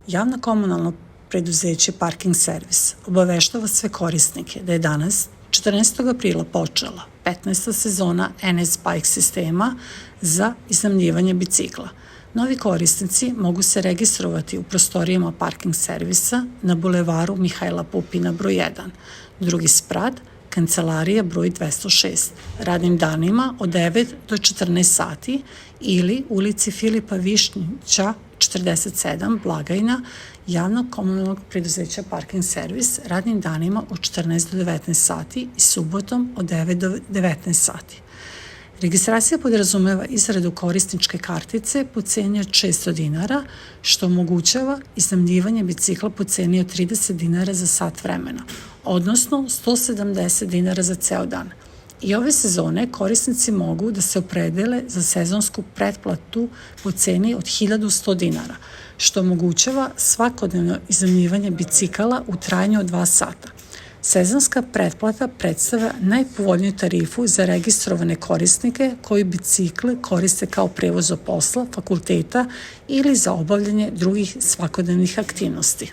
Javno komunalno preduzeće Parking servis obaveštava sve korisnike da je danas, 14. aprila, počela 15. sezona NS Bike sistema za iznajmljivanje bicikla. Novi korisnici mogu se registrovati u prostorijama Parking servisa na bulevaru Mihajla Pupina broj 1, drugi sprat, kancelarija broj 206, radnim danima od 9 do 14 sati ili ulici Filipa Višnjića 47, blagajna Javnog komunalnog preduzeća Parking servis, radnim danima od 14 do 19 sati i subotom od 9 do 19 sati. Registracija podrazumeva izradu korisničke kartice po ceni od 600 dinara, što omogućava iznajmljivanje bicikla po ceni od 30 dinara za sat vremena, odnosno 170 dinara za ceo dan. I ove sezone korisnici mogu da se opredele za sezonsku pretplatu po ceni od 1100 dinara, što omogućava svakodnevno iznajmljivanje bicikala u trajanju od 2 sata. Sezonska pretplata predstavlja najpovoljniju tarifu za registrovane korisnike koji bicikle koriste kao prevoz do posla, fakulteta ili za obavljanje drugih svakodnevnih aktivnosti.